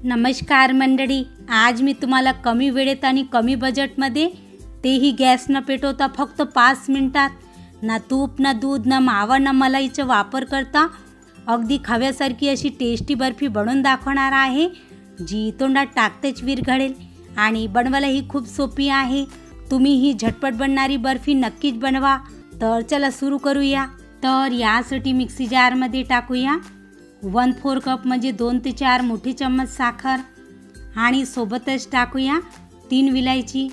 नमस्कार मंडळी, आज मी तुम्हाला कमी वेळेत आणि कमी बजेटमध्ये, तेही गॅस न पेटवता फक्त 5 मिनिटात ना तूप ना दूध ना मावा ना मलाईचा वापर करता अगदी खव्यासारखी अशी टेस्टी बर्फी बनवून दाखवणार आहे, जी तोंडात टाकतेच विरघळेल आणि बनवायलाही खूप सोपी आहे। तुम्ही ही झटपट बनणारी बर्फी नक्कीच बनवा। तर चला सुरू करूया। तर यासाठी मिक्सी जारमध्ये टाकूया 1/4 कप म्हणजे 2 ते 4 मोठे चम्मच साखर आणि सोबतच टाकूया 3 विलायची।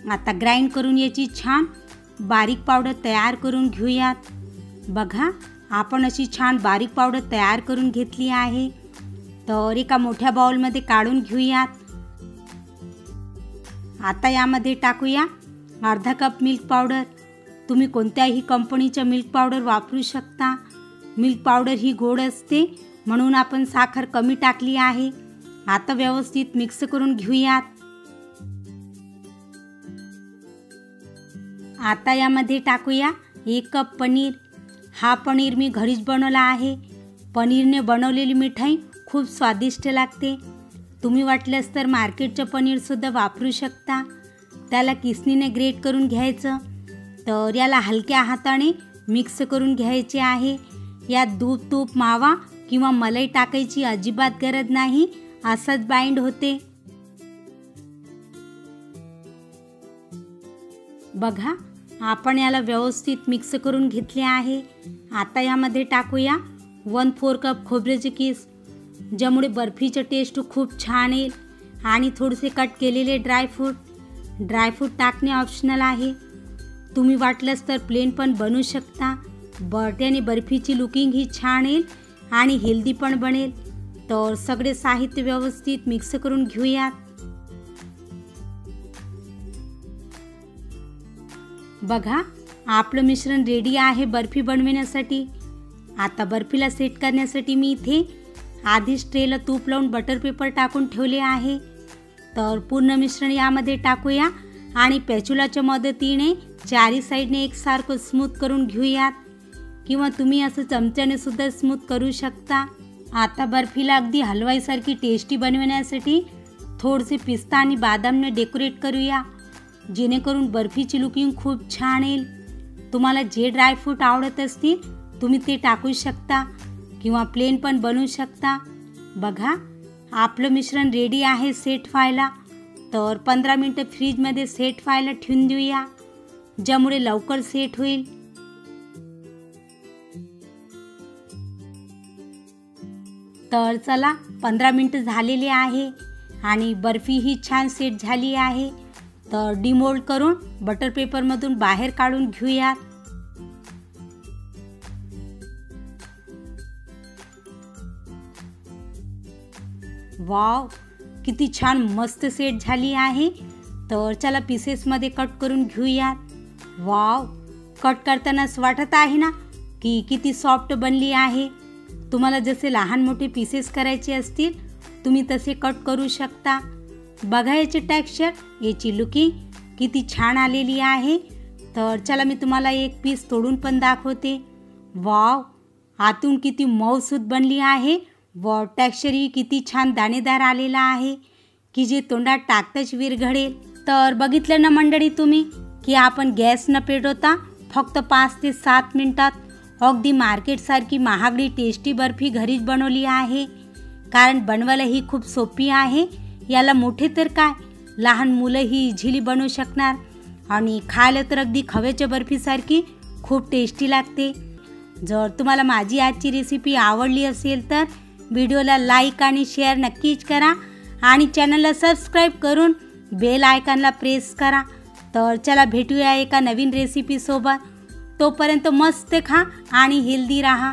आता ग्राइंड करून याची छान बारीक पावडर तयार करून घेऊयात। बघा, आपण अशी छान बारीक पावडर तयार करून घेतली आहे। तर एका मोठ्या बाउलमध्ये काढून घेऊयात। आता यामध्ये टाकूया अर्धा कप मिल्क पावडर। तुम्ही कोणत्याही कंपनीचं मिल्क पावडर वापरू शकता। मिल्क पावडर ही गोड असते म्हणून आपण साखर कमी टाकली आहे। आता व्यवस्थित मिक्स करून घेऊयात। आता यामध्ये टाकूया 1 कप पनीर। हा पनीर मी घरीच बनवला आहे। पनीरने बनवलेली मिठाई खूप स्वादिष्ट लागते। तुम्ही वाटल्यास तर मार्केटचं पनीर सुद्धा वापरू शकता। त्याला किसणीने ग्रेट करून घ्यायचं। तर याला हलक्या हाताने मिक्स करून घ्यायचे आहे। यात दूध, तूप, मावा किंवा मलाई टाकायची अजिबात गरज नाही, असंच बाइंड होते। बघा, आपण याला व्यवस्थित मिक्स करून घेतले आहे। आता यामध्ये टाकूया 1/4 कप खोबऱ्याचे किस, ज्यामुळे बर्फीचं टेस्ट खूप छान येईल। आणि थोडेसे कट केलेले ड्रायफ्रूट टाकणे ऑप्शनल आहे। तुम्ही वाटलंस तर प्लेन पण बनवू शकता, बट याने बर्फीची लुकिंग ही छान येईल आणि हेल्दी पण बनेल। तर सगळे साहित्य व्यवस्थित मिक्स करून घेऊयात। बघा, आपलं मिश्रण रेडी आहे बर्फी बनवण्यासाठी। आता बर्फीला सेट करण्यासाठी मी इथे आधीच ट्रेला तूप लावून बटर पेपर टाकून ठेवले आहे। तर पूर्ण मिश्रण यामध्ये टाकूया आणि पॅचुलाच्या मदतीने चारी साईडने एकसारखं स्मूथ करून घेऊयात, किंवा तुम्ही असं चमच्याने सुद्धा स्मूथ करू शकता। आता बर्फीला अगदी हलवाईसारखी टेस्टी बनवण्यासाठी थोडेसे पिस्ता आणि बदामने डेकोरेट करूया, जेणेकरून बर्फीची लुकिंग खूप छान येईल। तुम्हाला जे ड्रायफ्रूट आवडत असतील तुम्ही ते टाकू शकता, किंवा प्लेन पण बनवू शकता। बघा, आपलं मिश्रण रेडी आहे सेट व्हायला। तर 15 मिनिटं फ्रीजमध्ये सेट व्हायला ठेवून देऊया, ज्यामुळे लवकर सेट होईल। तर चला, 15 मिनिटं झालेली आहे आणि बर्फी ही छान सेट झाली आहे। तर डिमोल्ड करून बटर पेपरमधून बाहेर काढून घेऊयात। वाव, किती छान मस्त सेट झाली आहे। तर चला पीसेसमध्ये कट करून घेऊयात। वाव, कट करतानाच वाटत आहे ना की किती सॉफ्ट बनली आहे। तुम्हाला जसे लहान मोठे पीसेस करायचे असतील तुम्ही तसे कट करू शकता। बघा याचे टेक्स्चर, याची लुकिंग किती छान आलेली आहे। तर चला मी तुम्हाला एक पीस तोडून पण दाखवते। वाव, आतून किती मऊसूत बनली आहे व टेक्स्चरही किती छान दाणेदार आलेला आहे की जे तोंडात टाकताच विरघळेल। तर बघितलं ना मंडळी तुम्ही की आपण गॅस न पेटवता फक्त 5 ते 7 मिनिटात अगदी मार्केटसारखी महागडी टेस्टी बर्फी घरीच बनवली आहे। कारण बनवायला ही खूप सोपी आहे। याला मोठे तर काय, लहान मुलंही इझिली बनवू शकणार आणि खायला तर अगदी खव्याच्या बर्फीसारखी खूप टेस्टी लागते। जर तुम्हाला माझी आजची रेसिपी आवडली असेल तर व्हिडिओला लाईक आणि शेअर नक्कीच करा आणि चॅनलला सबस्क्राईब करून बेल आयकॉनला प्रेस करा। तर चला भेटूया एका नवीन रेसिपीसोबत। तोपर्यंत मस्त खा आणि हेल्दी राहा।